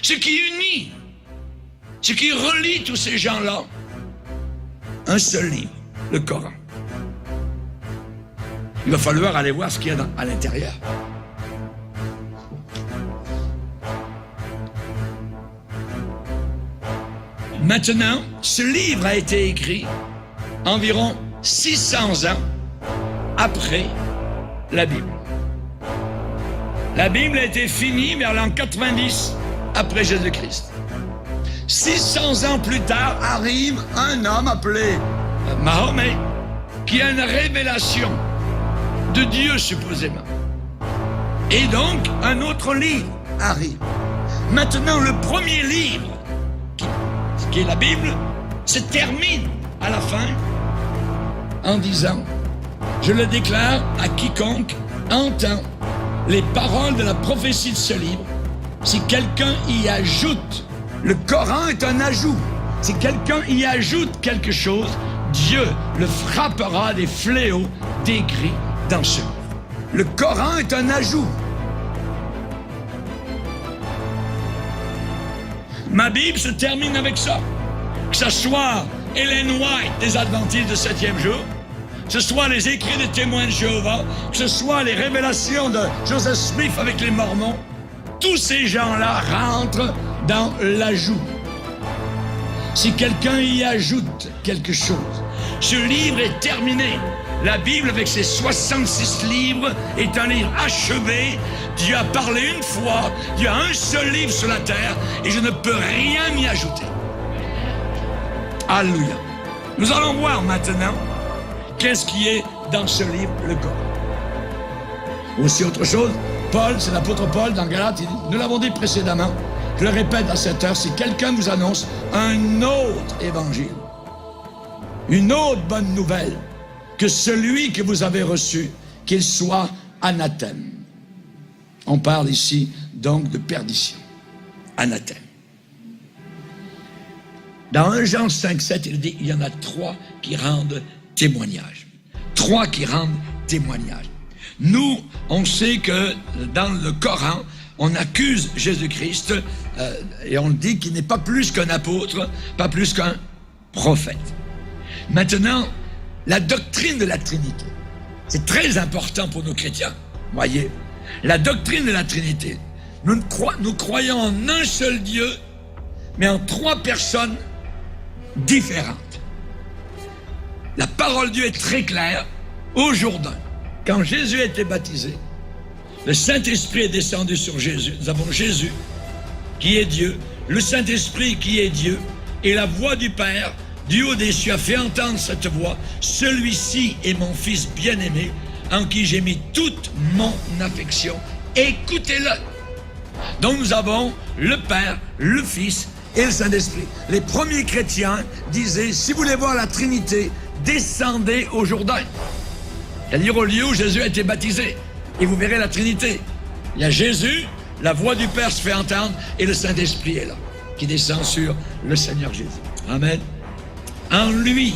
Ce qui unit, ce qui relie tous ces gens-là, un seul livre, le Coran. Il va falloir aller voir ce qu'il y a à l'intérieur. Maintenant, ce livre a été écrit environ 600 ans après la Bible. La Bible a été finie vers l'an 90 après Jésus-Christ. 600 ans plus tard arrive un homme appelé Mahomet qui a une révélation de Dieu supposément. Et donc un autre livre arrive. Maintenant le premier livre, qui est la Bible, se termine à la fin en disant: je le déclare à quiconque entend les paroles de la prophétie de ce livre. Si quelqu'un y ajoute, le Coran est un ajout. Si quelqu'un y ajoute quelque chose, Dieu le frappera des fléaux décrits dans ce livre. Le Coran est un ajout. Ma Bible se termine avec ça. Que ce soit Ellen White des Adventistes du 7e jour, que ce soit les écrits des témoins de Jéhovah, que ce soit les révélations de Joseph Smith avec les Mormons, tous ces gens-là rentrent dans l'ajout. Si quelqu'un y ajoute quelque chose, ce livre est terminé. La Bible, avec ses 66 livres, est un livre achevé. Dieu a parlé une fois, Dieu a un seul livre sur la terre, et je ne peux rien y ajouter. Alléluia. Nous allons voir maintenant qu'est-ce qui est dans ce livre, le Coran. Aussi autre chose, Paul, c'est l'apôtre Paul dans Galates, il dit, nous l'avons dit précédemment, je le répète à cette heure, si quelqu'un vous annonce un autre évangile, une autre bonne nouvelle, que celui que vous avez reçu, qu'il soit anathème. On parle ici donc de perdition. Anathème. Dans 1 Jean 5,7, il dit, il y en a 3 qui rendent témoignage. 3 qui rendent témoignage. Nous, on sait que dans le Coran, on accuse Jésus-Christ et on dit qu'il n'est pas plus qu'un apôtre, pas plus qu'un prophète. Maintenant, la doctrine de la Trinité, c'est très important pour nos chrétiens. Voyez, la doctrine de la Trinité, nous croyons en un seul Dieu, mais en 3 personnes différentes. La parole de Dieu est très claire. Au Jourdain, quand Jésus a été baptisé, le Saint-Esprit est descendu sur Jésus. Nous avons Jésus, qui est Dieu, le Saint-Esprit qui est Dieu, et la voix du Père, du haut des cieux, a fait entendre cette voix. Celui-ci est mon Fils bien-aimé, en qui j'ai mis toute mon affection. Écoutez-le. Donc nous avons le Père, le Fils et le Saint-Esprit. Les premiers chrétiens disaient, si vous voulez voir la Trinité, descendez au Jourdain. C'est-à-dire au lieu où Jésus a été baptisé. Et vous verrez la Trinité. Il y a Jésus, la voix du Père se fait entendre, et le Saint-Esprit est là, qui descend sur le Seigneur Jésus. Amen. En lui,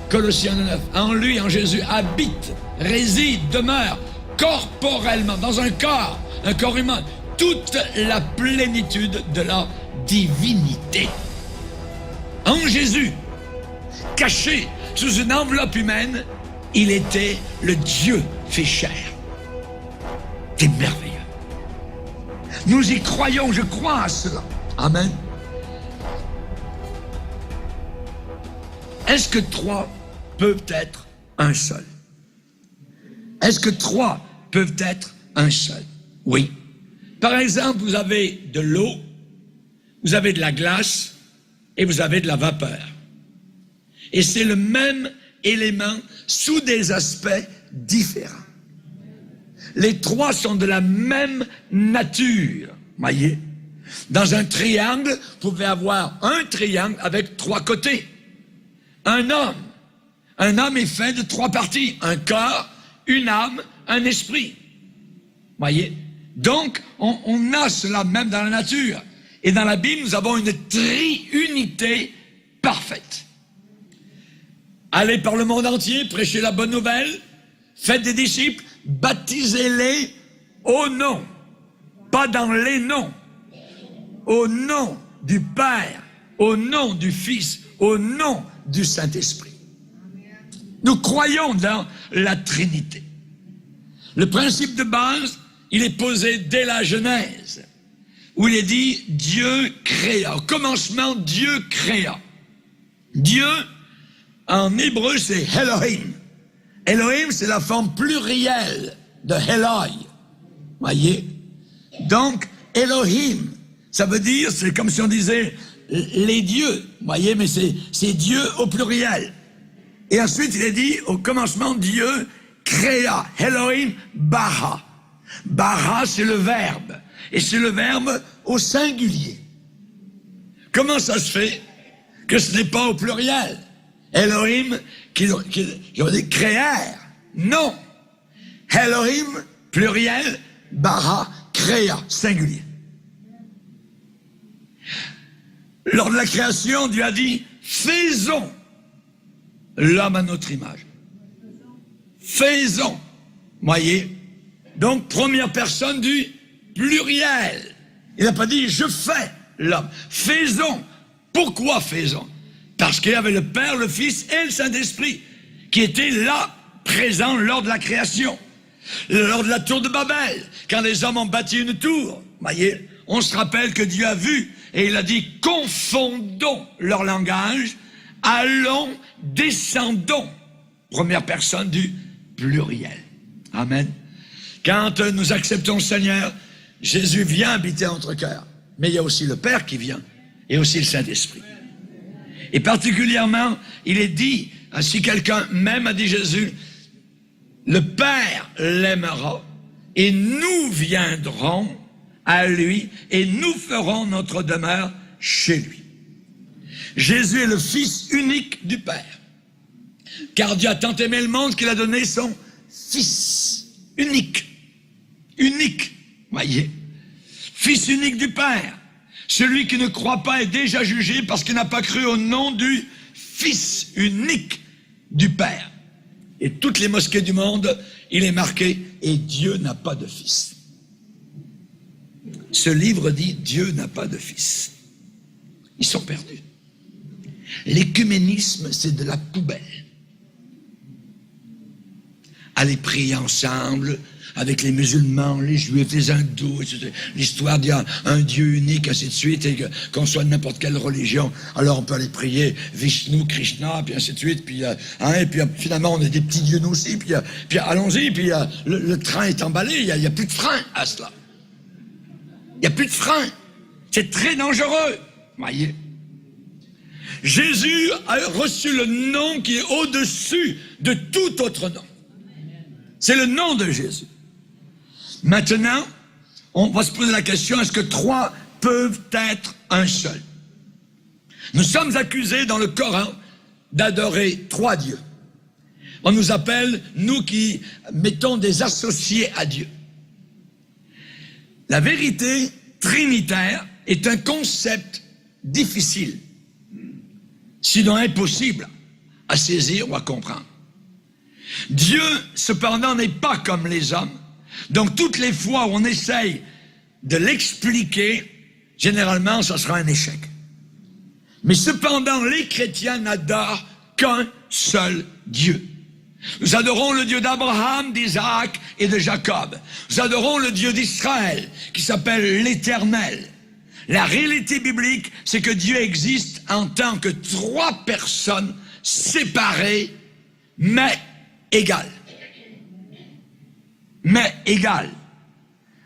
Colossiens 9, en lui, en Jésus, habite, réside, demeure, corporellement, dans un corps humain, toute la plénitude de la divinité. En Jésus, caché sous une enveloppe humaine, il était le Dieu fait chair. C'est merveilleux. Nous y croyons, je crois à cela. Amen. Est-ce que 3 peuvent être un seul? Est-ce que 3 peuvent être un seul? Oui. Par exemple, vous avez de l'eau, vous avez de la glace et vous avez de la vapeur. Et c'est le même élément sous des aspects différents. Les 3 sont de la même nature, voyez. Dans un triangle, vous pouvez avoir un triangle avec 3 côtés. Un homme est fait de 3 parties. Un corps, une âme, un esprit. Voyez? Donc, on a cela même dans la nature. Et dans la Bible, nous avons une triunité parfaite. Allez par le monde entier, prêchez la bonne nouvelle, faites des disciples, baptisez-les au nom, pas dans les noms. au nom du Père, au nom du Fils, au nom du Saint-Esprit. Nous croyons dans la Trinité. Le principe de base, il est posé dès la Genèse, où il est dit Dieu créa. Au commencement, Dieu créa. Dieu, en hébreu, c'est Elohim. Elohim, c'est la forme plurielle de Eloi. Voyez? Donc, Elohim, ça veut dire, c'est comme si on disait les dieux. Voyez, mais c'est Dieu au pluriel. Et ensuite, il est dit, au commencement, Dieu créa. Elohim bara. Bara, c'est le verbe. Et c'est le verbe au singulier. Comment ça se fait que ce n'est pas au pluriel? Elohim, qui dit créèrent. Non. Elohim, pluriel, bara, créa, singulier. Lors de la création, Dieu a dit, faisons l'homme à notre image. Faisons. Voyez? Donc, première personne du pluriel. Il n'a pas dit, je fais l'homme. Faisons. Pourquoi faisons? Parce qu'il y avait le Père, le Fils et le Saint-Esprit qui étaient là, présents lors de la création. Lors de la tour de Babel, quand les hommes ont bâti une tour, voyez, on se rappelle que Dieu a vu et il a dit, confondons leur langage, allons, descendons. Première personne du pluriel. Amen. Quand nous acceptons le Seigneur, Jésus vient habiter entre cœurs. Mais il y a aussi le Père qui vient et aussi le Saint-Esprit. Et particulièrement, il est dit, si quelqu'un m'aime, a dit Jésus, le Père l'aimera et nous viendrons à lui et nous ferons notre demeure chez lui. Jésus est le Fils unique du Père. Car Dieu a tant aimé le monde qu'il a donné son Fils unique. Unique, voyez. Fils unique du Père. Celui qui ne croit pas est déjà jugé parce qu'il n'a pas cru au nom du Fils unique du Père. Et toutes les mosquées du monde, il est marqué « Et Dieu n'a pas de fils ». Ce livre dit « Dieu n'a pas de fils ». Ils sont perdus. L'écuménisme, c'est de la poubelle. Aller prier ensemble avec les musulmans, les juifs, les hindous, l'histoire d'il y a un Dieu unique, ainsi de suite, et qu'on soit de n'importe quelle religion, alors on peut aller prier Vishnu, Krishna, puis ainsi de suite, puis, et puis finalement on est des petits dieux nous aussi, puis allons-y, puis le train est emballé, il n'y a plus de frein à cela. Il n'y a plus de frein. C'est très dangereux, voyez. Jésus a reçu le nom qui est au-dessus de tout autre nom. C'est le nom de Jésus. Maintenant, on va se poser la question, est-ce que trois peuvent être un seul? Nous sommes accusés dans le Coran d'adorer trois dieux. On nous appelle, nous qui mettons des associés à Dieu. La vérité trinitaire est un concept difficile, sinon impossible à saisir ou à comprendre. Dieu, cependant, n'est pas comme les hommes. Donc, toutes les fois où on essaye de l'expliquer, généralement, ça sera un échec. Mais cependant, les chrétiens n'adorent qu'un seul Dieu. Nous adorons le Dieu d'Abraham, d'Isaac et de Jacob. Nous adorons le Dieu d'Israël, qui s'appelle l'Éternel. La réalité biblique, c'est que Dieu existe en tant que trois personnes séparées, mais égales. Mais égales.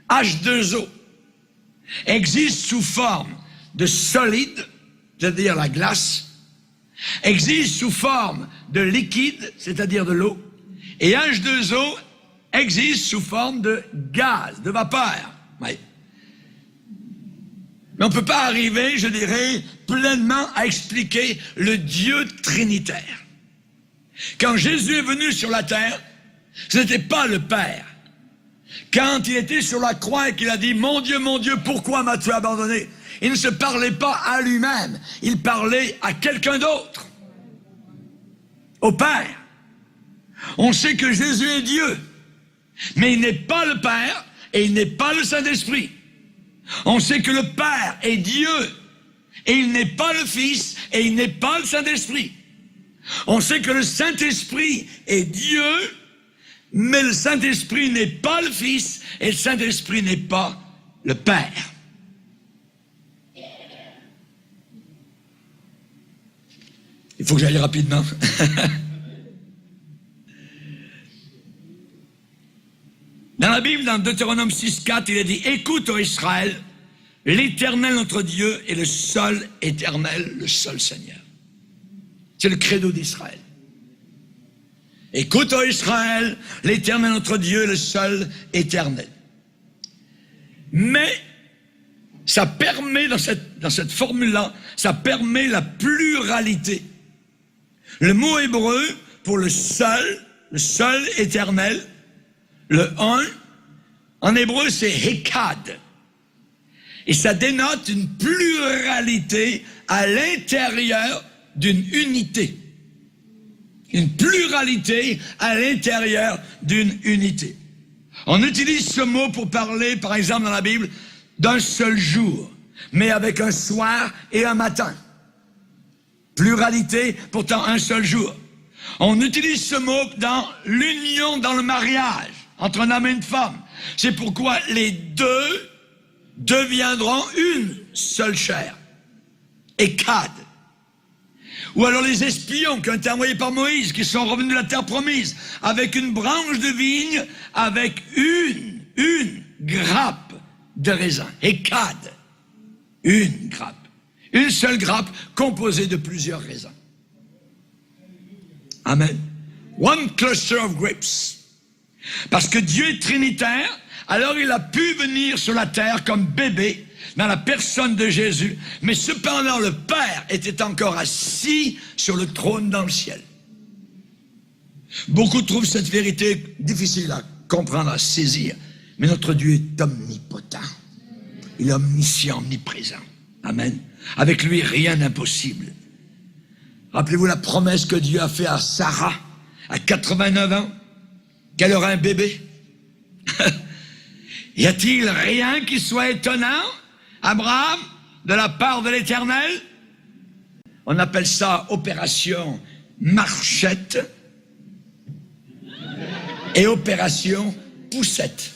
H2O existe sous forme de solide, c'est-à-dire la glace, existe sous forme de liquide, c'est-à-dire de l'eau, et H2O existe sous forme de gaz, de vapeur. Oui. Mais on ne peut pas arriver, je dirais, pleinement à expliquer le Dieu trinitaire. Quand Jésus est venu sur la terre, ce n'était pas le Père. Quand il était sur la croix et qu'il a dit « Mon Dieu, pourquoi m'as-tu abandonné ?» Il ne se parlait pas à lui-même, il parlait à quelqu'un d'autre, au Père. On sait que Jésus est Dieu, mais il n'est pas le Père et il n'est pas le Saint-Esprit. On sait que le Père est Dieu, et il n'est pas le Fils, et il n'est pas le Saint-Esprit. On sait que le Saint-Esprit est Dieu, mais le Saint-Esprit n'est pas le Fils, et le Saint-Esprit n'est pas le Père. Il faut que j'aille rapidement. Dans la Bible, dans Deutéronome 6,4, il est dit « Écoute, ô Israël, l'Éternel notre Dieu est le seul éternel, le seul Seigneur. » C'est le credo d'Israël. « Écoute, ô Israël, l'Éternel notre Dieu est le seul éternel. » Mais ça permet, dans cette formule-là, ça permet la pluralité. Le mot hébreu pour le seul éternel, le un, en hébreu c'est Hekad. Et ça dénote une pluralité à l'intérieur d'une unité. Une pluralité à l'intérieur d'une unité. On utilise ce mot pour parler, par exemple dans la Bible, d'un seul jour, mais avec un soir et un matin. Pluralité, pourtant un seul jour. On utilise ce mot dans l'union, dans le mariage, entre un homme et une femme. C'est pourquoi les deux deviendront une seule chair. Ekad. Ou alors les espions qui ont été envoyés par Moïse, qui sont revenus de la terre promise, avec une branche de vigne, avec une grappe de raisin. Ekad. Une grappe. Une seule grappe composée de plusieurs raisins. Amen. One cluster of grapes. Parce que Dieu est trinitaire, alors il a pu venir sur la terre comme bébé dans la personne de Jésus, mais cependant le Père était encore assis sur le trône dans le ciel. Beaucoup trouvent cette vérité difficile à comprendre, à saisir, mais notre Dieu est omnipotent. Il est omniscient, omniprésent. Amen. Avec lui, rien d'impossible. Rappelez-vous la promesse que Dieu a faite à Sarah, à 89 ans, qu'elle aura un bébé. Y a-t-il rien qui soit étonnant, Abraham, de la part de l'Éternel? On appelle ça opération marchette et opération poussette.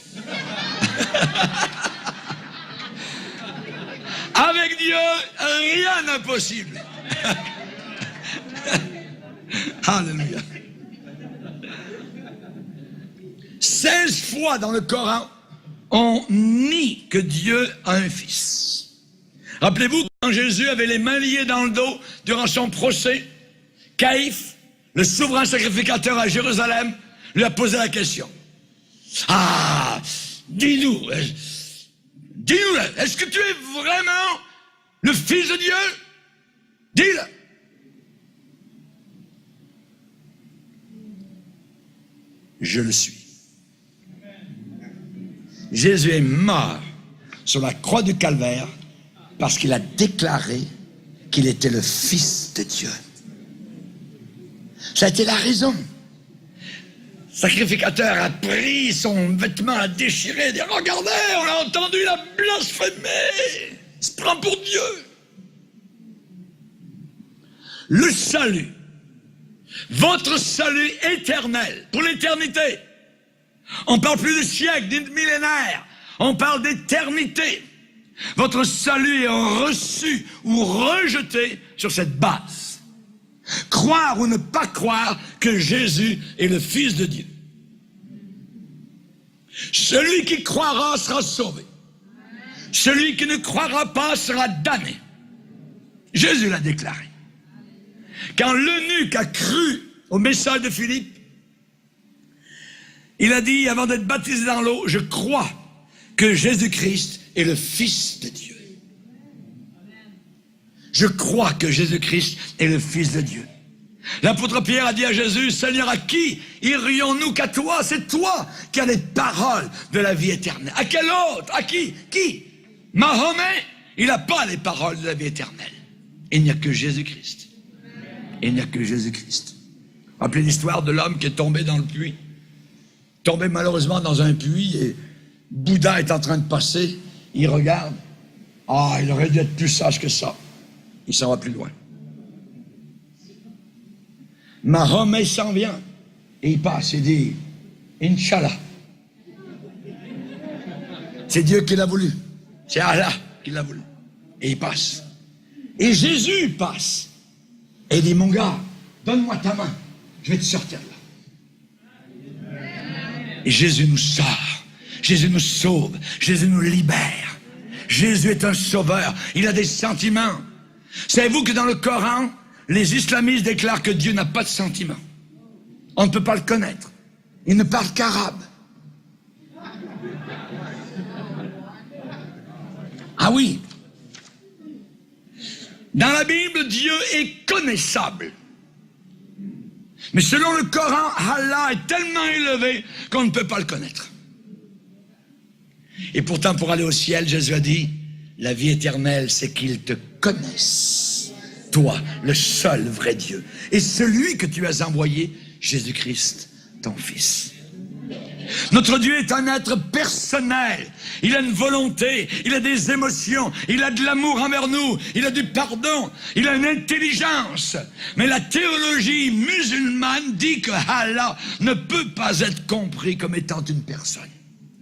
Avec Dieu, rien d'impossible. Alléluia. 16 fois dans le Coran, on nie que Dieu a un fils. Rappelez-vous, quand Jésus avait les mains liées dans le dos durant son procès, Caïphe, le souverain sacrificateur à Jérusalem, lui a posé la question. Ah, dis-nous, est-ce que tu es vraiment le Fils de Dieu? Dis-le. Je le suis. Jésus est mort sur la croix du Calvaire parce qu'il a déclaré qu'il était le Fils de Dieu. Ça a été la raison. Le sacrificateur a pris son vêtement, a déchiré, a dit « Regardez, on a entendu la blasphémer. Il se prend pour Dieu. » Le salut, votre salut éternel, pour l'éternité. On parle plus de siècles, de millénaires. On parle d'éternité. Votre salut est reçu ou rejeté sur cette base. Croire ou ne pas croire que Jésus est le Fils de Dieu. Celui qui croira sera sauvé. Celui qui ne croira pas sera damné. Jésus l'a déclaré. Quand l'eunuque a cru au message de Philippe, il a dit, avant d'être baptisé dans l'eau, je crois que Jésus-Christ est le Fils de Dieu. Je crois que Jésus-Christ est le Fils de Dieu. L'apôtre Pierre a dit à Jésus, Seigneur, à qui irions-nous qu'à toi? C'est toi qui as les paroles de la vie éternelle. À quel autre? À qui? Qui? Mahomet, il n'a pas les paroles de la vie éternelle. Il n'y a que Jésus-Christ. Il n'y a que Jésus-Christ. Rappelez l'histoire de l'homme qui est tombé dans le puits. Tombé malheureusement dans un puits et Bouddha est en train de passer il regarde. Ah, il aurait dû être plus sage que ça. Il s'en va plus loin. Mahomet s'en vient. Et il passe, il dit, Inch'Allah. C'est Dieu qui l'a voulu. C'est Allah qui l'a voulu. Et il passe. Et Jésus passe. Et il dit, mon gars, donne-moi ta main. Je vais te sortir de là. Et Jésus nous sort. Jésus nous sauve. Jésus nous libère. Jésus est un sauveur. Il a des sentiments. Savez-vous que dans le Coran, les islamistes déclarent que Dieu n'a pas de sentiments. On ne peut pas le connaître. Il ne parle qu'arabe. Ah oui. Dans la Bible, Dieu est connaissable. Mais selon le Coran, Allah est tellement élevé qu'on ne peut pas le connaître. Et pourtant, pour aller au ciel, Jésus a dit, la vie éternelle, c'est qu'ils te connaissent. Toi, le seul vrai Dieu. Et celui que tu as envoyé, Jésus-Christ, ton Fils. Notre Dieu est un être personnel. Il a une volonté, il a des émotions, il a de l'amour envers nous, il a du pardon, il a une intelligence. Mais la théologie musulmane dit que Allah ne peut pas être compris comme étant une personne.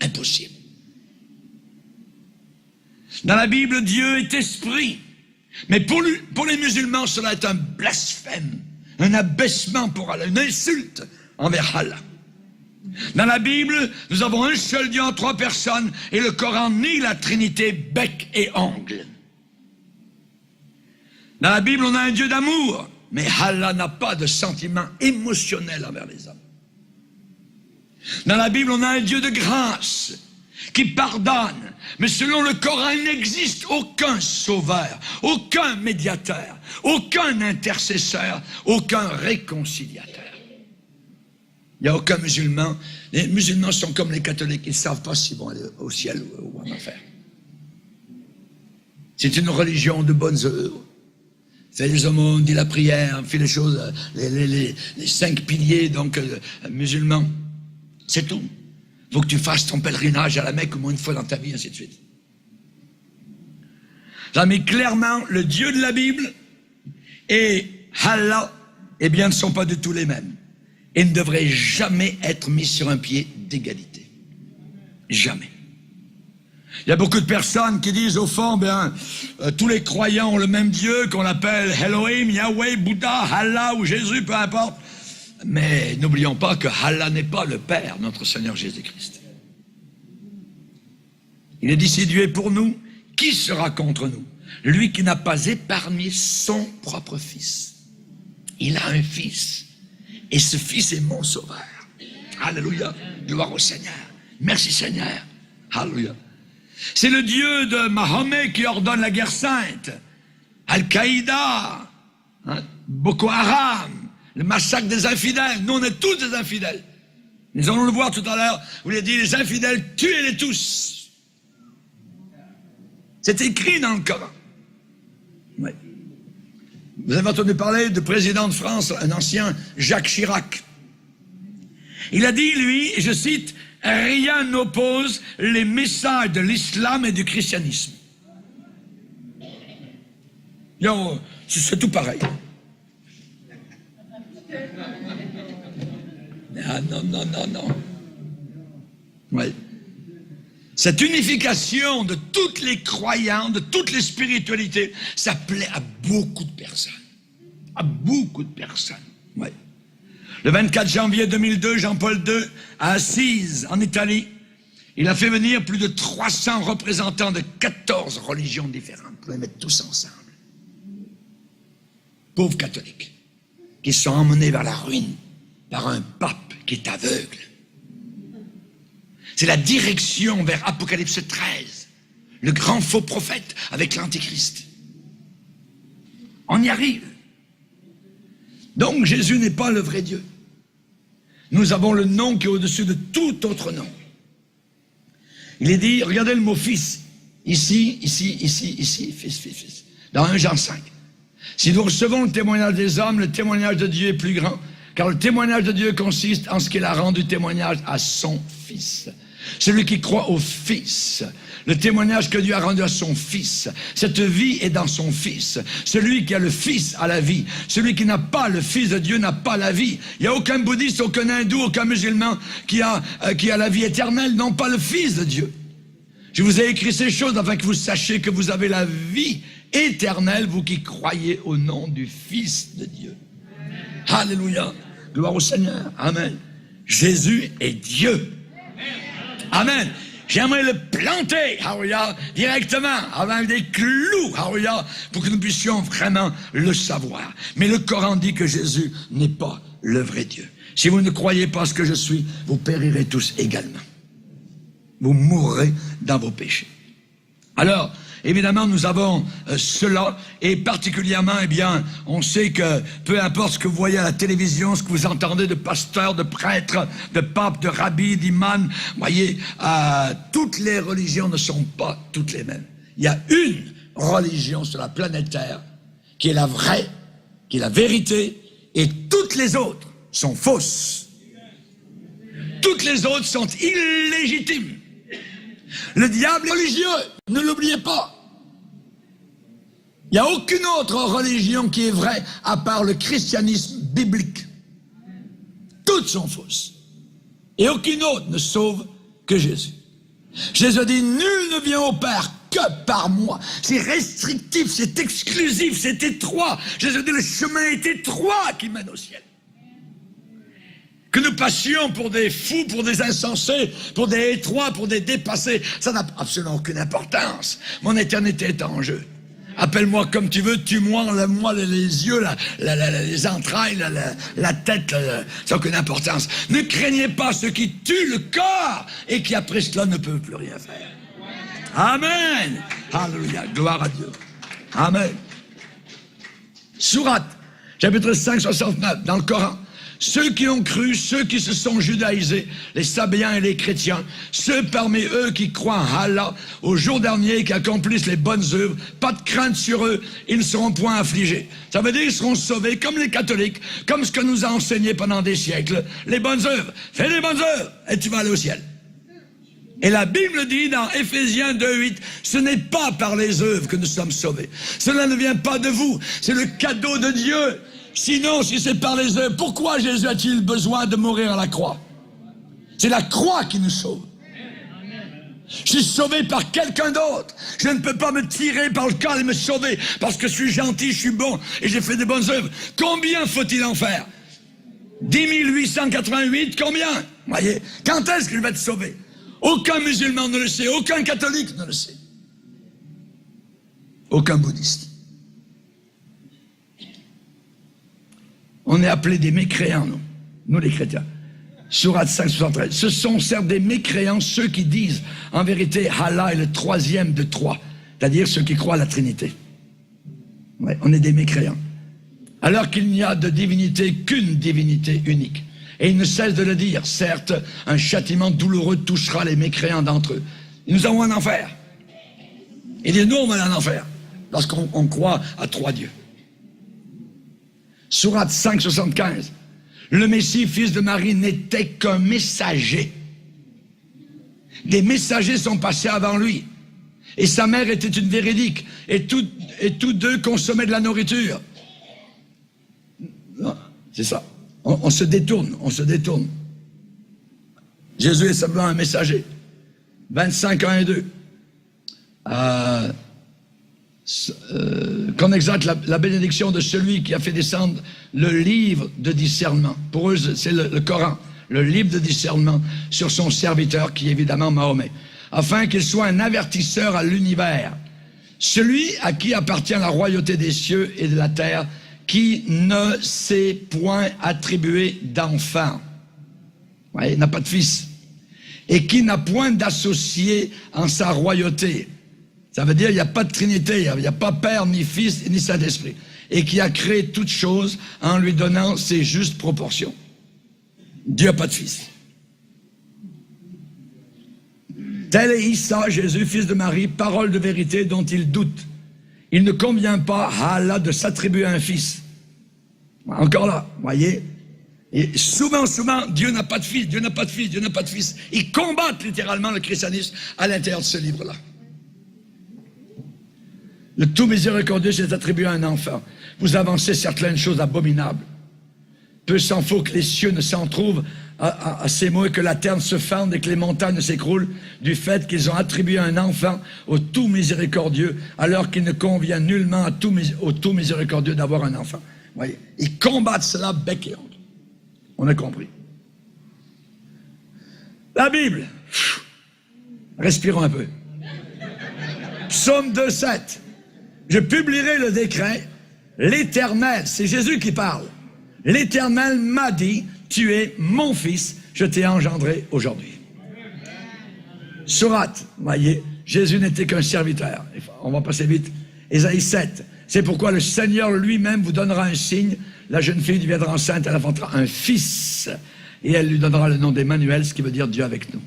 Impossible. Dans la Bible, Dieu est esprit. Mais pour les musulmans, cela est un blasphème, un abaissement pour Allah, une insulte envers Allah. Dans la Bible, nous avons un seul Dieu en 3 personnes et le Coran nie la Trinité bec et ongle. Dans la Bible, on a un Dieu d'amour, mais Allah n'a pas de sentiment émotionnel envers les hommes. Dans la Bible, on a un Dieu de grâce qui pardonne, mais selon le Coran, il n'existe aucun sauveur, aucun médiateur, aucun intercesseur, aucun réconciliateur. Il n'y a aucun musulman. Les musulmans sont comme les catholiques, ils ne savent pas s'ils vont aller au ciel ou en enfer. C'est une religion de bonnes œuvres. Fait les aumônes, dit la prière, fait les choses, les 5 piliers donc musulmans. C'est tout. Il faut que tu fasses ton pèlerinage à la Mecque au moins une fois dans ta vie, ainsi de suite. Là, mais clairement, le Dieu de la Bible et Allah, eh bien, ne sont pas du tout les mêmes. Et ne devrait jamais être mis sur un pied d'égalité. Jamais. Il y a beaucoup de personnes qui disent au fond, tous les croyants ont le même Dieu qu'on appelle Elohim, Yahweh, Bouddha, Allah ou Jésus, peu importe. Mais n'oublions pas que Allah n'est pas le Père, notre Seigneur Jésus-Christ. Il est dit, si Dieu est pour nous, qui sera contre nous? Lui qui n'a pas épargné son propre Fils. Il a un Fils. Et ce Fils est mon sauveur. Alléluia. Gloire au Seigneur. Merci Seigneur. Alléluia. C'est le Dieu de Mahomet qui ordonne la guerre sainte. Al-Qaïda, Boko Haram, le massacre des infidèles. Nous, on est tous des infidèles. Nous allons le voir tout à l'heure. Vous l'avez dit, les infidèles, tuez-les tous. C'est écrit dans le Coran. Oui. Vous avez entendu parler du président de France, un ancien Jacques Chirac. Il a dit, lui, je cite, « Rien n'oppose les messages de l'islam et du christianisme. » C'est tout pareil. Ah, non. Oui. Cette unification de toutes les croyants, de toutes les spiritualités, ça plaît à beaucoup de personnes. À beaucoup de personnes. Oui. Le 24 janvier 2002, Jean-Paul II, à Assise, en Italie, il a fait venir plus de 300 représentants de 14 religions différentes pour les mettre tous ensemble. Pauvres catholiques, qui sont emmenés vers la ruine par un pape qui est aveugle. C'est la direction vers Apocalypse 13, le grand faux prophète avec l'Antéchrist. On y arrive. Donc Jésus n'est pas le vrai Dieu. Nous avons le nom qui est au-dessus de tout autre nom. Il est dit, regardez le mot fils, ici, fils, dans 1 Jean 5. Si nous recevons le témoignage des hommes, le témoignage de Dieu est plus grand, car le témoignage de Dieu consiste en ce qu'il a rendu témoignage à son Fils. Celui qui croit au Fils, le témoignage que Dieu a rendu à son Fils. Cette vie est dans son Fils. Celui qui a le Fils a la vie. Celui qui n'a pas le Fils de Dieu n'a pas la vie. Il n'y a aucun bouddhiste, aucun hindou, aucun musulman qui a la vie éternelle, non pas le Fils de Dieu. Je vous ai écrit ces choses afin que vous sachiez que vous avez la vie éternelle, vous qui croyez au nom du Fils de Dieu. Alléluia. Gloire au Seigneur. Amen. Jésus est Dieu. Amen. J'aimerais le planter, alléluia, directement, avec des clous, alléluia, pour que nous puissions vraiment le savoir. Mais le Coran dit que Jésus n'est pas le vrai Dieu. Si vous ne croyez pas ce que je suis, vous périrez tous également. Vous mourrez dans vos péchés. Alors, évidemment, nous avons cela, et particulièrement, eh bien, on sait que peu importe ce que vous voyez à la télévision, ce que vous entendez de pasteurs, de prêtres, de papes, de rabbis, d'imams, voyez, toutes les religions ne sont pas toutes les mêmes. Il y a une religion sur la planète Terre qui est la vraie, qui est la vérité, et toutes les autres sont fausses. Toutes les autres sont illégitimes. Le diable est religieux, ne l'oubliez pas. Il n'y a aucune autre religion qui est vraie à part le christianisme biblique. Toutes sont fausses. Et aucune autre ne sauve que Jésus. Jésus dit, nul ne vient au Père que par moi. C'est restrictif, c'est exclusif, c'est étroit. Jésus dit, le chemin est étroit qui mène au ciel. Que nous passions pour des fous, pour des insensés, pour des étroits, pour des dépassés, ça n'a absolument aucune importance. Mon éternité est en jeu. Appelle-moi comme tu veux, tue-moi, moi les yeux, les entrailles, la tête, ça n'a aucune importance. Ne craignez pas ceux qui tuent le corps et qui après cela ne peuvent plus rien faire. Amen. Alléluia, gloire à Dieu. Amen. Sourate, chapitre 5, 69, dans le Coran. Ceux qui ont cru, ceux qui se sont judaïsés, les Sabéens et les chrétiens, ceux parmi eux qui croient en Allah, au jour dernier, qui accomplissent les bonnes œuvres, pas de crainte sur eux, ils ne seront point affligés. Ça veut dire qu'ils seront sauvés comme les catholiques, comme ce que nous a enseigné pendant des siècles, les bonnes œuvres. Fais les bonnes œuvres et tu vas aller au ciel. Et la Bible dit dans Éphésiens 2:8, ce n'est pas par les œuvres que nous sommes sauvés. Cela ne vient pas de vous, c'est le cadeau de Dieu. Sinon, si c'est par les œuvres, pourquoi Jésus a-t-il besoin de mourir à la croix? C'est la croix qui nous sauve. Je suis sauvé par quelqu'un d'autre. Je ne peux pas me tirer par le col et me sauver parce que je suis gentil, je suis bon et j'ai fait des bonnes œuvres. Combien faut-il en faire? 10 888, combien? Voyez, quand est-ce que je vais être sauvé? Aucun musulman ne le sait, aucun catholique ne le sait. Aucun bouddhiste. On est appelés des mécréants, nous les chrétiens. Sourate 573. Ce sont certes des mécréants ceux qui disent en vérité Allah est le troisième de trois, c'est-à-dire ceux qui croient à la Trinité. Ouais, on est des mécréants. Alors qu'il n'y a de divinité qu'une divinité unique. Et il ne cesse de le dire, certes, un châtiment douloureux touchera les mécréants d'entre eux. Et nous avons un enfer. Il dit, nous on va en enfer, lorsqu'on croit à trois dieux. Sourate 5,75. Le Messie, fils de Marie, n'était qu'un messager. Des messagers sont passés avant lui. Et sa mère était une véridique. Et tous deux consommaient de la nourriture. C'est ça. On se détourne, on se détourne. Jésus est simplement un messager. 25, 1 et 2. Qu'on exalte la bénédiction de celui qui a fait descendre le livre de discernement. Pour eux, c'est le Coran, le livre de discernement sur son serviteur, qui est évidemment Mahomet, afin qu'il soit un avertisseur à l'univers. Celui à qui appartient la royauté des cieux et de la terre, qui ne s'est point attribué d'enfant. Il n'a pas de fils. Et qui n'a point d'associé en sa royauté. Ça veut dire qu'il n'y a pas de Trinité, il n'y a pas Père, ni Fils, ni Saint-Esprit. Et qui a créé toutes choses en lui donnant ses justes proportions. Dieu n'a pas de fils. Tel est Issa, Jésus, fils de Marie, parole de vérité dont il doute. Il ne convient pas à Allah de s'attribuer un fils. Encore là, voyez, Et souvent, Dieu n'a pas de fils, Dieu n'a pas de fils, Dieu n'a pas de fils. Ils combattent littéralement le christianisme à l'intérieur de ce livre-là. Le tout miséricordieux s'est attribué à un enfant. Vous avancez certaines choses abominables. Peu s'en faut que les cieux ne s'en trouvent à ces mots et que la terre ne se fende et que les montagnes s'écroulent du fait qu'ils ont attribué un enfant au tout miséricordieux alors qu'il ne convient nullement au tout miséricordieux d'avoir un enfant. Voyez, ils combattent cela bec et ongle. On a compris. La Bible. Respirons un peu. Psaume 2,7. Je publierai le décret. L'Éternel, c'est Jésus qui parle. L'Éternel m'a dit, tu es mon fils, je t'ai engendré aujourd'hui. Sourate, voyez, Jésus n'était qu'un serviteur. On va passer vite. Ésaïe 7. C'est pourquoi le Seigneur lui-même vous donnera un signe. La jeune fille deviendra enceinte, elle enfantera un fils. Et elle lui donnera le nom d'Emmanuel, ce qui veut dire Dieu avec nous.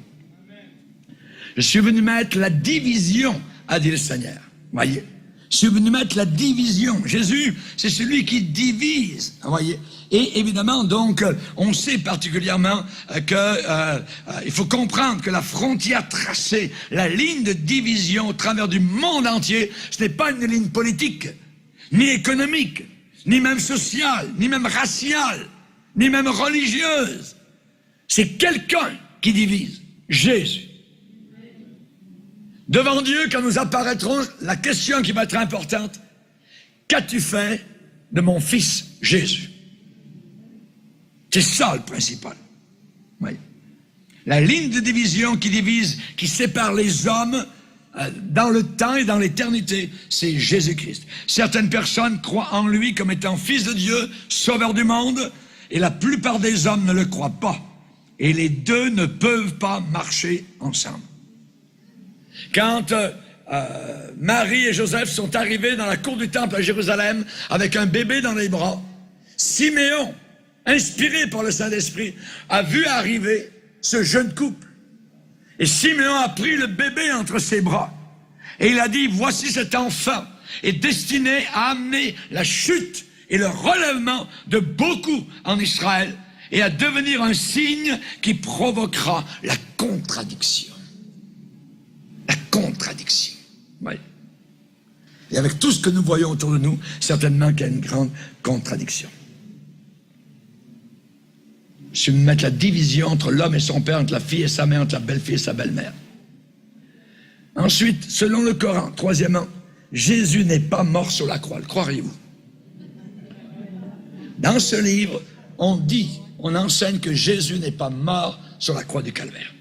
Je suis venu mettre la division, a dit le Seigneur. Voyez. Je suis venu mettre la division. Jésus, c'est celui qui divise. Voyez. Et évidemment, donc, on sait particulièrement il faut comprendre que la frontière tracée, la ligne de division au travers du monde entier, ce n'est pas une ligne politique, ni économique, ni même sociale, ni même raciale, ni même religieuse. C'est quelqu'un qui divise, Jésus. Devant Dieu, quand nous apparaîtrons, la question qui va être importante, qu'as-tu fait de mon fils Jésus? C'est ça le principal. Oui. La ligne de division qui divise, qui sépare les hommes dans le temps et dans l'éternité, c'est Jésus-Christ. Certaines personnes croient en lui comme étant fils de Dieu, sauveur du monde, et la plupart des hommes ne le croient pas. Et les deux ne peuvent pas marcher ensemble. Quand Marie et Joseph sont arrivés dans la cour du temple à Jérusalem avec un bébé dans les bras, Siméon, inspiré par le Saint-Esprit, a vu arriver ce jeune couple. Et Siméon a pris le bébé entre ses bras. Et il a dit, voici cet enfant est destiné à amener la chute et le relèvement de beaucoup en Israël et à devenir un signe qui provoquera la contradiction. La contradiction. Oui. Et avec tout ce que nous voyons autour de nous, certainement qu'il y a une grande contradiction. Je suis venu mettre la division entre l'homme et son père, entre la fille et sa mère, entre la belle-fille et sa belle-mère. Ensuite, selon le Coran, troisièmement, Jésus n'est pas mort sur la croix, le croiriez-vous? Dans ce livre, on enseigne que Jésus n'est pas mort sur la croix du Calvaire.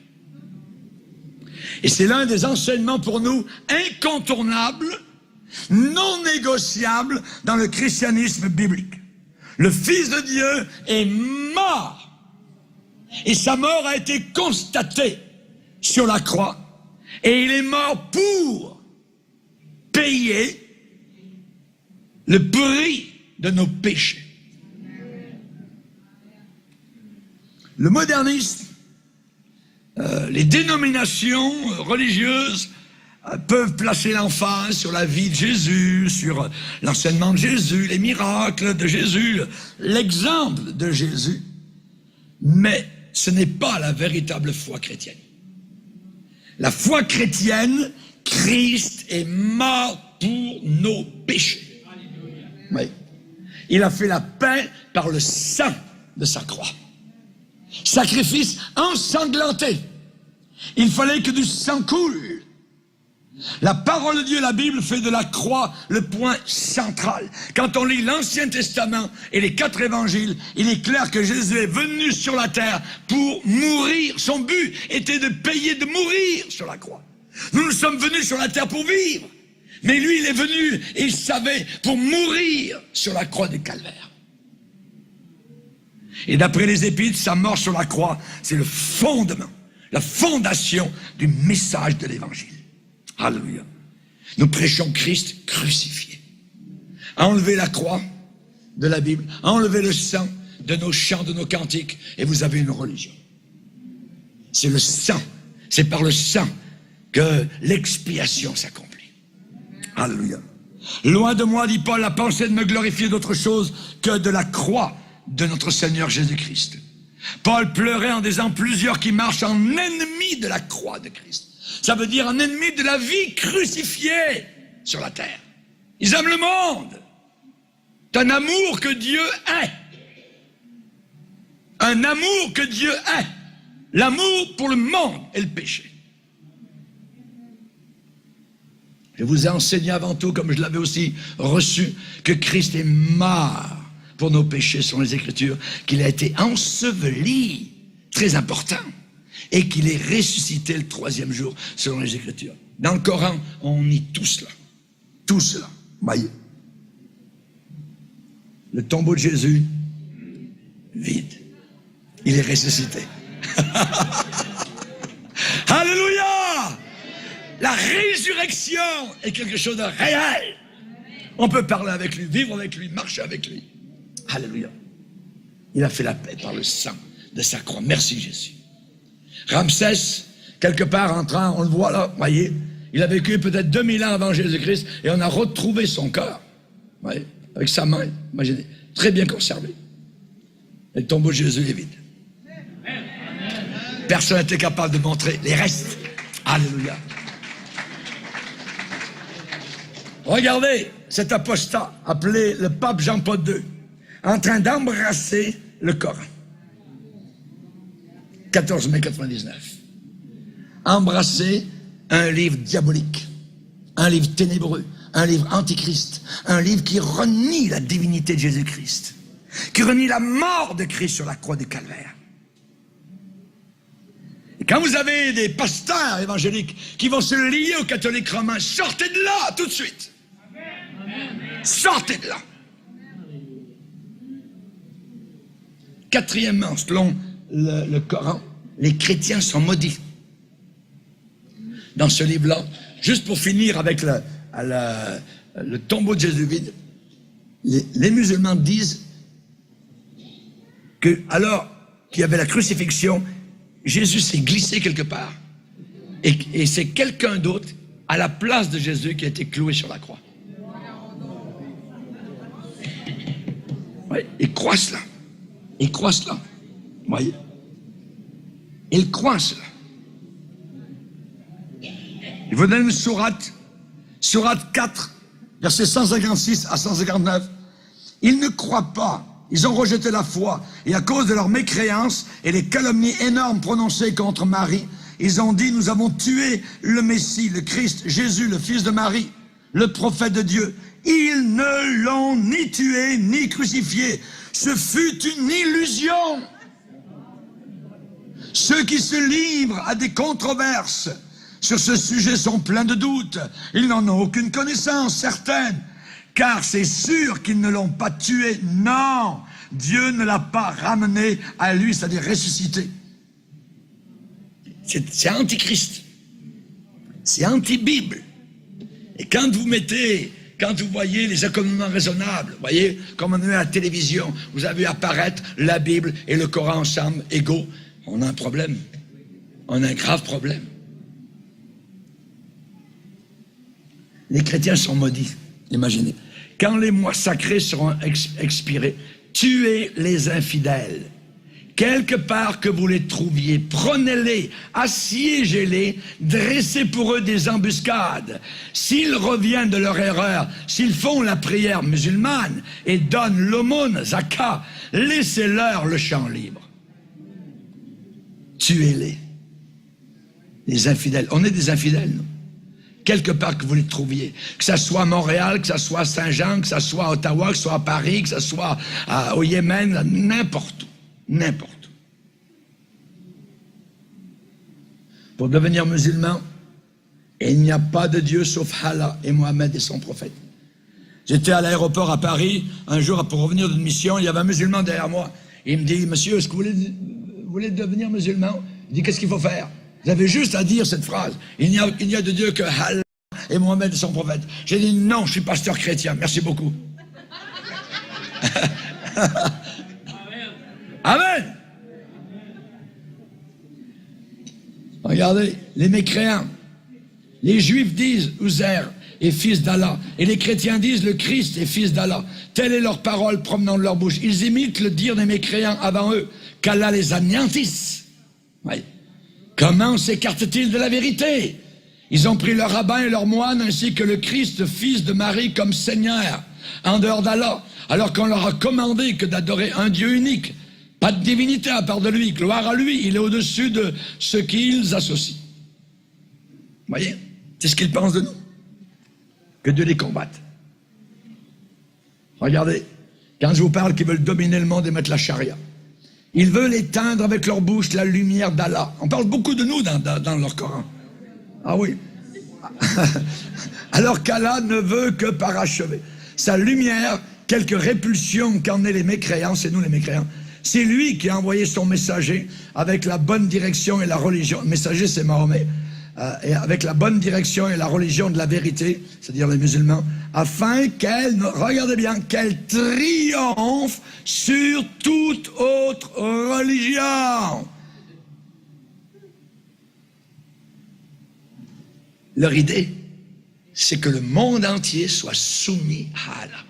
Et c'est l'un des enseignements pour nous incontournables, non négociables dans le christianisme biblique. Le Fils de Dieu est mort. Et sa mort a été constatée sur la croix. Et il est mort pour payer le prix de nos péchés. Le modernisme, les dénominations religieuses peuvent placer l'emphase sur la vie de Jésus, sur l'enseignement de Jésus, les miracles de Jésus, l'exemple de Jésus. Mais ce n'est pas la véritable foi chrétienne. La foi chrétienne, Christ est mort pour nos péchés. Oui. Il a fait la paix par le sang de sa croix. Sacrifice ensanglanté. Il fallait que du sang coule. La parole de Dieu, la Bible, fait de la croix le point central. Quand on lit l'Ancien Testament et les 4 évangiles, il est clair que Jésus est venu sur la terre pour mourir. Son but était de payer, de mourir sur la croix. Nous sommes venus sur la terre pour vivre. Mais lui, il est venu, et il savait, pour mourir sur la croix du Calvaire. Et d'après les Épîtres, sa mort sur la croix, c'est le fondement, la fondation du message de l'Évangile. Alléluia. Nous prêchons Christ crucifié. Enlevez la croix de la Bible, enlevez le sang de nos chants, de nos cantiques, et vous avez une religion. C'est le sang, c'est par le sang que l'expiation s'accomplit. Alléluia. Loin de moi, dit Paul, la pensée de me glorifier d'autre chose que de la croix de notre Seigneur Jésus-Christ. Paul pleurait en disant plusieurs qui marchent en ennemis de la croix de Christ. Ça veut dire en ennemi de la vie crucifiée sur la terre. Ils aiment le monde. C'est un amour que Dieu est. Un amour que Dieu est. L'amour pour le monde et le péché. Je vous ai enseigné avant tout, comme je l'avais aussi reçu, que Christ est mort pour nos péchés selon les Écritures, qu'il a été enseveli, très important, et qu'il est ressuscité le 3e jour selon les Écritures. Dans le Coran, on nie tout cela. Tout cela. Voyez. Le tombeau de Jésus, vide. Il est ressuscité. Alléluia! La résurrection est quelque chose de réel. On peut parler avec lui, vivre avec lui, marcher avec lui. Alléluia. Il a fait la paix par le sang de sa croix. Merci Jésus. Ramsès, quelque part en train, on le voit là, voyez, il a vécu peut-être 2000 ans avant Jésus-Christ et on a retrouvé son corps, voyez, avec sa main, imaginez, très bien conservé. Et le tombeau de Jésus est vide. Personne n'était capable de montrer les restes. Alléluia. Regardez cet apostat appelé le pape Jean-Paul II en train d'embrasser le Coran. 14 mai 99. Embrasser un livre diabolique, un livre ténébreux, un livre antichrist, un livre qui renie la divinité de Jésus-Christ, qui renie la mort de Christ sur la croix du Calvaire. Et quand vous avez des pasteurs évangéliques qui vont se lier aux catholiques romains, sortez de là tout de suite. Sortez de là. Quatrièmement, selon le Coran, les chrétiens sont maudits. Dans ce livre-là, juste pour finir avec le tombeau de Jésus vide, les musulmans disent que alors qu'il y avait la crucifixion, Jésus s'est glissé quelque part et c'est quelqu'un d'autre à la place de Jésus qui a été cloué sur la croix. Oui, ils croient cela. Ils croient cela. Vous voyez? Ils croient cela. Je vous donne une sourate 4, versets 156 à 159. Ils ne croient pas. Ils ont rejeté la foi. Et à cause de leur mécréance et les calomnies énormes prononcées contre Marie, ils ont dit, nous avons tué le Messie, le Christ, Jésus, le fils de Marie, le prophète de Dieu. Ils ne l'ont ni tué, ni crucifié. Ce fut une illusion. Ceux qui se livrent à des controverses sur ce sujet sont pleins de doutes. Ils n'en ont aucune connaissance certaine, car c'est sûr qu'ils ne l'ont pas tué. Non, Dieu ne l'a pas ramené à lui, c'est-à-dire ressuscité. C'est antichrist. C'est anti-Bible. Et quand vous voyez les accommodements raisonnables, vous voyez, comme on est à la télévision, vous avez vu apparaître la Bible et le Coran ensemble, égaux, on a un problème. On a un grave problème. Les chrétiens sont maudits, imaginez. Quand les mois sacrés seront expirés, tuez les infidèles. Quelque part que vous les trouviez, prenez-les, assiégez-les, dressez pour eux des embuscades. S'ils reviennent de leur erreur, s'ils font la prière musulmane et donnent l'aumône, zakat, laissez-leur le champ libre. Tuez-les. Les infidèles. On est des infidèles, nous. Quelque part que vous les trouviez. Que ça soit à Montréal, que ça soit à Saint-Jean, que ça soit à Ottawa, que ça soit à Paris, que ça soit au Yémen, n'importe où. N'importe où. Pour devenir musulman, il n'y a pas de Dieu sauf Allah et Mohammed et son prophète. J'étais à l'aéroport à Paris, un jour pour revenir d'une mission, il y avait un musulman derrière moi. Il me dit, monsieur, est-ce que vous voulez devenir musulman? Je dis, qu'est-ce qu'il faut faire? Vous avez juste à dire cette phrase. Il n'y a de Dieu que Allah et Mohammed et son prophète. J'ai dit, non, je suis pasteur chrétien, merci beaucoup. Amen. Regardez, les mécréants, Les Juifs disent Uzair est fils d'Allah, et les chrétiens disent le Christ est fils d'Allah. Telle est leur parole promenant de leur bouche. Ils imitent le dire des mécréants avant eux, qu'Allah les anéantisse. Oui. Comment s'écartent-ils de la vérité? Ils ont pris leur rabbin et leur moine ainsi que le Christ, fils de Marie, comme Seigneur, en dehors d'Allah, alors qu'on leur a commandé que d'adorer un Dieu unique. Pas de divinité à part de lui, gloire à lui, il est au-dessus de ce qu'ils associent. Vous voyez? C'est ce qu'ils pensent de nous. Que Dieu les combatte. Regardez, quand je vous parle qu'ils veulent dominer le monde et mettre la charia, ils veulent éteindre avec leur bouche la lumière d'Allah. On parle beaucoup de nous dans leur Coran. Ah oui. Alors qu'Allah ne veut que parachever. Sa lumière, quelque répulsion qu'en aient les mécréants, c'est nous les mécréants, c'est lui qui a envoyé son messager avec la bonne direction et la religion. Le messager, c'est Mahomet. Et avec la bonne direction et la religion de la vérité, c'est-à-dire les musulmans, afin qu'elle, regardez bien, qu'elle triomphe sur toute autre religion. Leur idée, c'est que le monde entier soit soumis à Allah.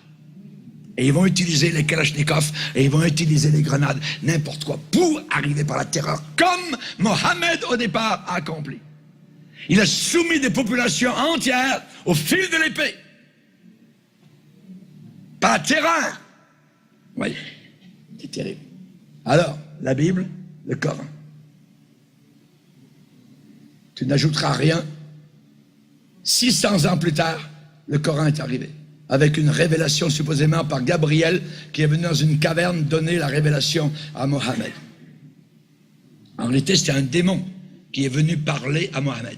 Et ils vont utiliser les kalachnikovs, et ils vont utiliser les grenades, n'importe quoi, pour arriver par la terreur, comme Mohammed au départ a accompli. Il a soumis des populations entières au fil de l'épée. Par la terreur. Oui, c'est terrible. Alors, la Bible, le Coran. Tu n'ajouteras rien. 600 ans plus tard, le Coran est arrivé. Avec une révélation supposément par Gabriel, qui est venu dans une caverne donner la révélation à Mohammed. En réalité, c'était un démon qui est venu parler à Mohammed.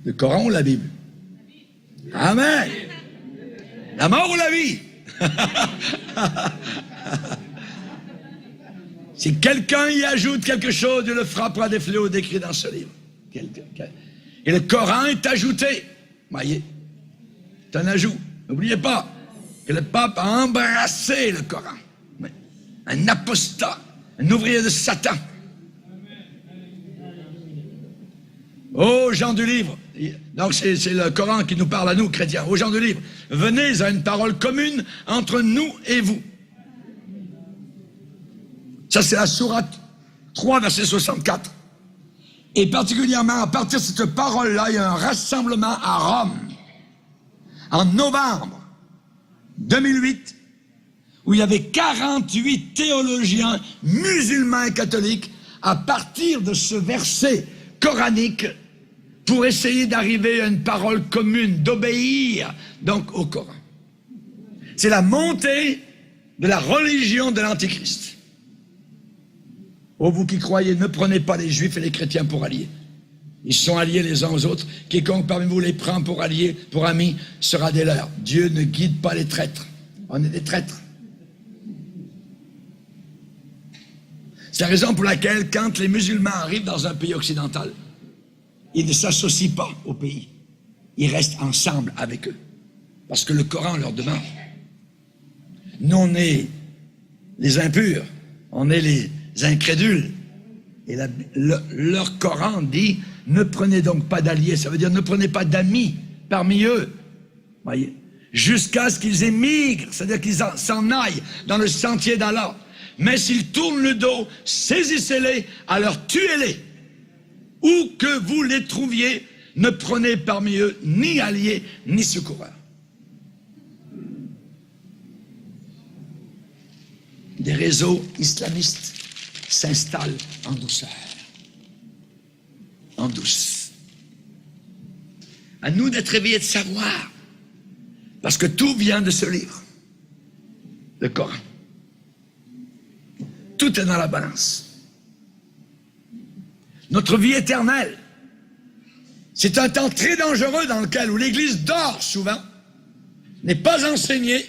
Le Coran ou la Bible? Amen. La mort ou la vie? Si quelqu'un y ajoute quelque chose, Dieu le frappera des fléaux décrits dans ce livre. Et le Coran est ajouté. Voyez, c'est un ajout. N'oubliez pas que le pape a embrassé le Coran. Un apostat, un ouvrier de Satan. Aux gens du livre, donc c'est le Coran qui nous parle à nous, chrétiens, aux gens du livre, venez à une parole commune entre nous et vous. Ça, c'est la sourate 3, verset 64. Et particulièrement, à partir de cette parole-là, il y a un rassemblement à Rome, en novembre 2008, où il y avait 48 théologiens musulmans et catholiques, à partir de ce verset coranique, pour essayer d'arriver à une parole commune, d'obéir donc au Coran. C'est la montée de la religion de l'Antichrist. Oh, vous qui croyez, ne prenez pas les Juifs et les chrétiens pour alliés. Ils sont alliés les uns aux autres. Quiconque parmi vous les prend pour alliés, pour amis, sera des leurs. Dieu ne guide pas les traîtres. On est des traîtres. C'est la raison pour laquelle, quand les musulmans arrivent dans un pays occidental, ils ne s'associent pas au pays. Ils restent ensemble avec eux. Parce que le Coran leur demande. Nous, on est les impurs. On est les incrédules. Et leur Coran dit, ne prenez donc pas d'alliés. Ça veut dire, ne prenez pas d'amis parmi eux. Voyez, jusqu'à ce qu'ils émigrent. C'est-à-dire qu'ils s'en aillent dans le sentier d'Allah. Mais s'ils tournent le dos, saisissez-les, alors tuez-les. Où que vous les trouviez, ne prenez parmi eux ni alliés, ni secoureurs. Des réseaux islamistes s'installent en douceur. En douce. À nous d'être réveillés de savoir. Parce que tout vient de ce livre. Le Coran. Tout est dans la balance. Notre vie éternelle, c'est un temps très dangereux dans lequel où l'Église dort souvent, n'est pas enseignée,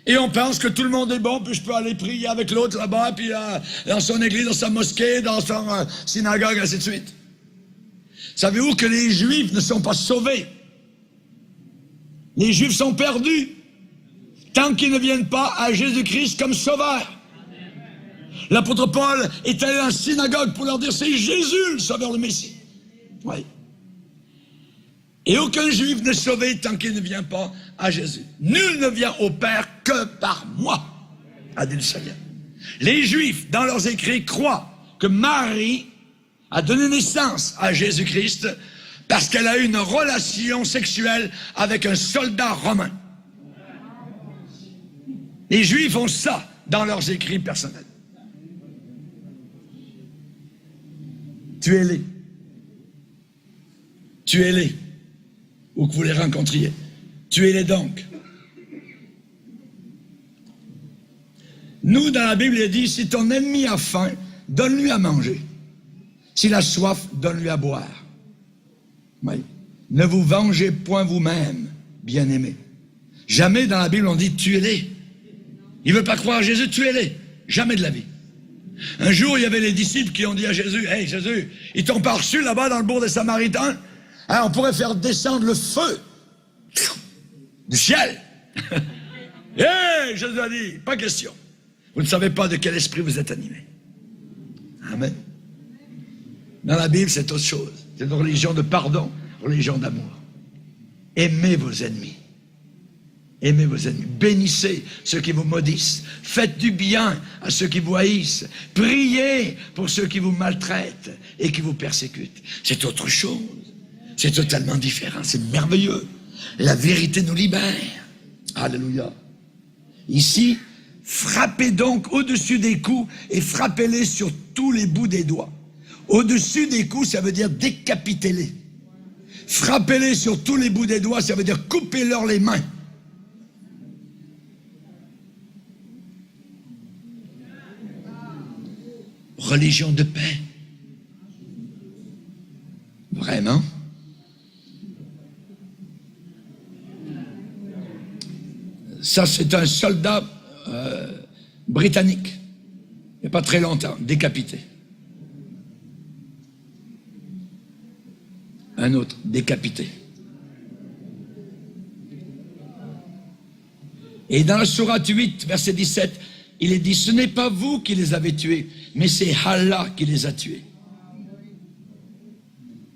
et on pense que tout le monde est bon, puis je peux aller prier avec l'autre là-bas, puis dans son église, dans sa mosquée, dans son synagogue, ainsi de suite. Savez-vous que les Juifs ne sont pas sauvés? Les Juifs sont perdus tant qu'ils ne viennent pas à Jésus-Christ comme sauveur. L'apôtre Paul est allé dans la synagogue pour leur dire, c'est Jésus le sauveur, le Messie. Oui. Et aucun juif n'est sauvé tant qu'il ne vient pas à Jésus. Nul ne vient au Père que par moi, a dit le Seigneur. Les juifs, dans leurs écrits, croient que Marie a donné naissance à Jésus-Christ parce qu'elle a eu une relation sexuelle avec un soldat romain. Les juifs ont ça dans leurs écrits personnels. Tuez-les. Tuez-les. Ou que vous les rencontriez. Tuez-les donc. Nous, dans la Bible, il dit, si ton ennemi a faim, donne-lui à manger. S'il a soif, donne-lui à boire. Oui. Ne vous vengez point vous-même, bien-aimés. Jamais dans la Bible on dit tuez-les. Il ne veut pas croire à Jésus, tuez-les. Jamais de la vie. Un jour, il y avait les disciples qui ont dit à Jésus, « Hey Jésus, ils t'ont pas reçu là-bas dans le bourg des Samaritains? Hein, on pourrait faire descendre le feu du ciel. » Hey, Jésus a dit, pas question. Vous ne savez pas de quel esprit vous êtes animé. Amen. Dans la Bible, c'est autre chose. C'est une religion de pardon, religion d'amour. Aimez vos ennemis. Aimez vos ennemis. Bénissez ceux qui vous maudissent. Faites du bien à ceux qui vous haïssent. Priez pour ceux qui vous maltraitent et qui vous persécutent. C'est autre chose. C'est totalement différent. C'est merveilleux. La vérité nous libère. Alléluia. Ici, frappez donc au-dessus des coups et frappez-les sur tous les bouts des doigts. Au-dessus des coups, ça veut dire décapitez-les. Frappez-les sur tous les bouts des doigts, ça veut dire coupez-leur les mains. Religion de paix. Vraiment? Ça, c'est un soldat britannique. Il n'y a pas très longtemps, décapité. Un autre, décapité. Et dans la sourate 8, verset 17, il est dit, ce n'est pas vous qui les avez tués, mais c'est Allah qui les a tués.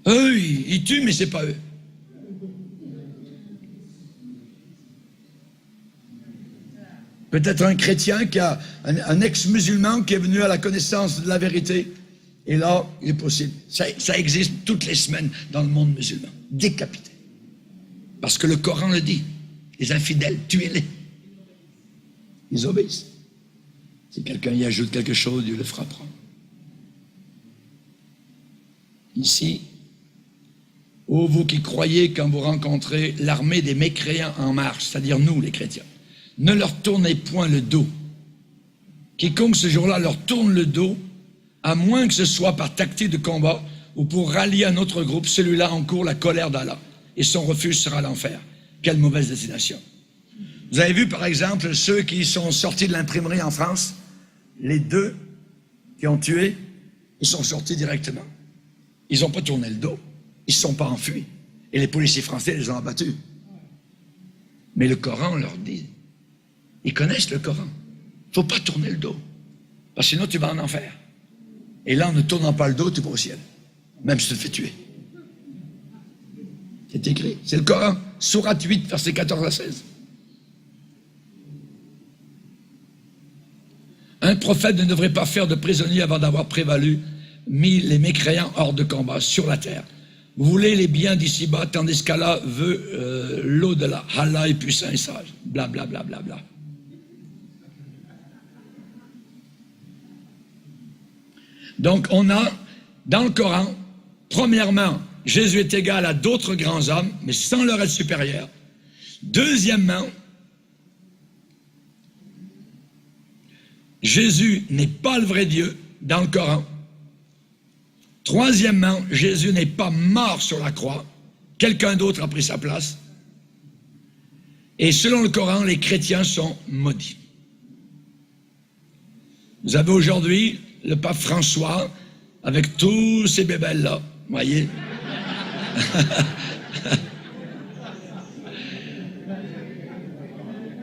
Eux, ils tuent, mais c'est pas eux. Peut-être un chrétien qui a un ex-musulman qui est venu à la connaissance de la vérité. Et là, il est possible. Ça existe toutes les semaines dans le monde musulman. Décapité. Parce que le Coran le dit. Les infidèles, tuez-les. Ils obéissent. Si quelqu'un y ajoute quelque chose, Dieu le frappera. Ici, ô vous qui croyez quand vous rencontrez l'armée des mécréants en marche, c'est-à-dire nous les chrétiens, ne leur tournez point le dos. Quiconque ce jour-là leur tourne le dos, à moins que ce soit par tactique de combat ou pour rallier un autre groupe, celui-là encourt la colère d'Allah et son refuge sera l'enfer. Quelle mauvaise destination. Vous avez vu par exemple ceux qui sont sortis de l'imprimerie en France, les deux qui ont tué, ils sont sortis directement. Ils n'ont pas tourné le dos, ils ne se sont pas enfuis. Et les policiers français les ont abattus. Mais le Coran leur dit, ils connaissent le Coran, il ne faut pas tourner le dos, parce que sinon tu vas en enfer. Et là, en ne tournant pas le dos, tu vas au ciel, même si tu te fais tuer. C'est écrit, c'est le Coran, sourate 8, versets 14 à 16. Un prophète ne devrait pas faire de prisonniers avant d'avoir mis les mécréants hors de combat sur la terre. Vous voulez les biens d'ici-bas, tandis qu'Allah veut l'au-delà. Allah est puissant et sage. Bla bla bla bla bla. Donc on a dans le Coran, premièrement, Jésus est égal à d'autres grands hommes, mais sans leur être supérieur. Deuxièmement, Jésus n'est pas le vrai Dieu dans le Coran. Troisièmement, Jésus n'est pas mort sur la croix. Quelqu'un d'autre a pris sa place. Et selon le Coran, les chrétiens sont maudits. Vous avez aujourd'hui le pape François avec tous ces bébelles-là, voyez.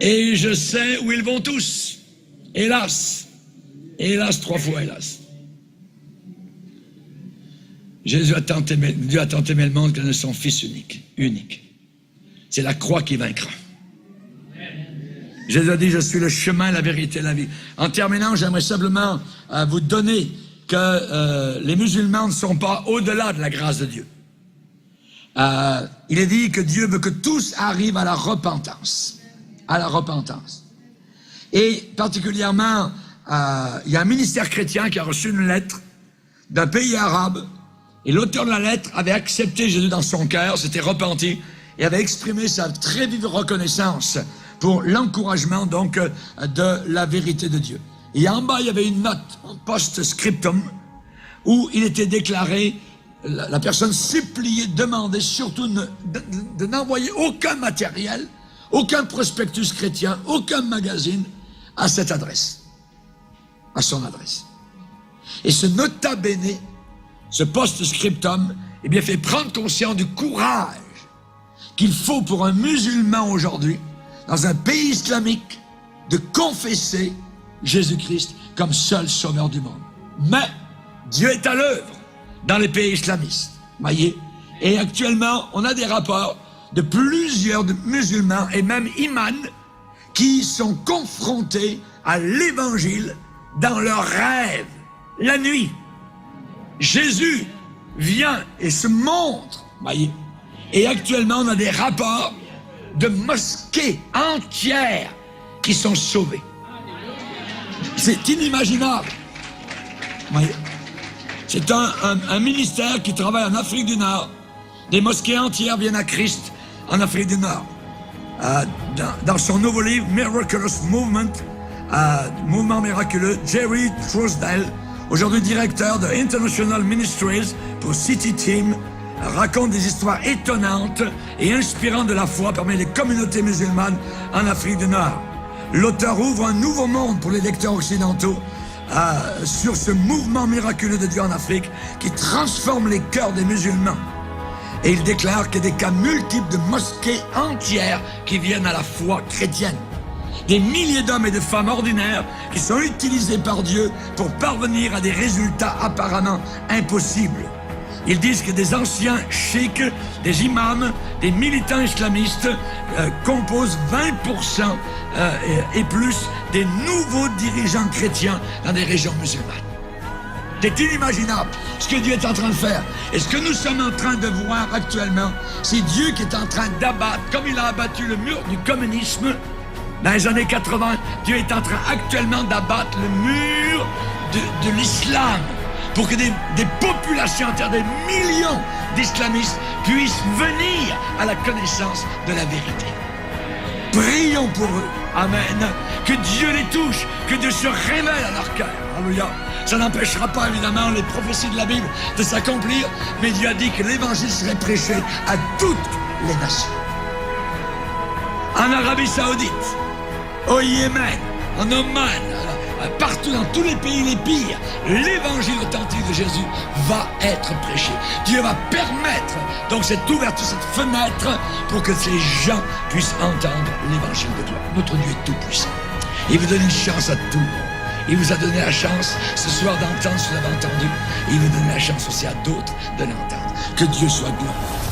Et je sais où ils vont tous. Hélas, Hélas, 3 fois hélas. Dieu a tant aimé le monde qu'il a donné son Fils unique. C'est la croix qui vaincra. Jésus a dit, je suis le chemin, la vérité, la vie. En terminant, j'aimerais simplement vous donner que les musulmans ne sont pas au-delà de la grâce de Dieu. Il est dit que Dieu veut que tous arrivent à la repentance. À la repentance. Et particulièrement, il y a un ministère chrétien qui a reçu une lettre d'un pays arabe, et l'auteur de la lettre avait accepté Jésus dans son cœur, s'était repenti, et avait exprimé sa très vive reconnaissance pour l'encouragement donc de la vérité de Dieu. Et en bas, il y avait une note en post-scriptum où il était déclaré, la personne suppliait, demandait surtout de n'envoyer aucun matériel, aucun prospectus chrétien, aucun magazine à cette adresse, à son adresse. Et ce nota bene, ce post-scriptum, eh bien, fait prendre conscience du courage qu'il faut pour un musulman aujourd'hui, dans un pays islamique, de confesser Jésus-Christ comme seul sauveur du monde. Mais Dieu est à l'œuvre dans les pays islamistes, voyez. Et actuellement, on a des rapports de plusieurs musulmans et même imams qui sont confrontés à l'évangile dans leurs rêves, la nuit. Jésus vient et se montre, voyez. Et actuellement, on a des rapports de mosquées entières qui sont sauvées. C'est inimaginable. Voyez. C'est un ministère qui travaille en Afrique du Nord. Des mosquées entières viennent à Christ en Afrique du Nord. Dans son nouveau livre, Miraculous Movement, Mouvement miraculeux, Jerry Trousdale, aujourd'hui directeur de International Ministries pour City Team, raconte des histoires étonnantes et inspirantes de la foi parmi les communautés musulmanes en Afrique du Nord. L'auteur ouvre un nouveau monde pour les lecteurs occidentaux sur ce mouvement miraculeux de Dieu en Afrique qui transforme les cœurs des musulmans. Et il déclare qu'il y a des cas multiples de mosquées entières qui viennent à la foi chrétienne. Des milliers d'hommes et de femmes ordinaires qui sont utilisés par Dieu pour parvenir à des résultats apparemment impossibles. Ils disent que des anciens sheikhs, des imams, des militants islamistes composent 20% et plus des nouveaux dirigeants chrétiens dans des régions musulmanes. C'est inimaginable ce que Dieu est en train de faire. Et ce que nous sommes en train de voir actuellement, c'est Dieu qui est en train d'abattre, comme il a abattu le mur du communisme dans les années 80, Dieu est en train actuellement d'abattre le mur de l'islam pour que des populations entières, des millions d'islamistes puissent venir à la connaissance de la vérité. Prions pour eux. Amen. Que Dieu les touche, que Dieu se révèle à leur cœur. Alléluia. Ça n'empêchera pas évidemment les prophéties de la Bible de s'accomplir, mais Dieu a dit que l'évangile serait prêché à toutes les nations. En Arabie Saoudite, au Yémen, en Oman, partout dans tous les pays les pires, l'évangile authentique de Jésus va être prêché. Dieu va permettre donc cette ouverture, cette fenêtre pour que ces gens puissent entendre l'évangile de Dieu. Notre Dieu est tout puissant. Il vous donne une chance à tout. Il vous a donné la chance ce soir d'entendre ce que vous avez entendu. Et il vous donne la chance aussi à d'autres de l'entendre. Que Dieu soit glorifié.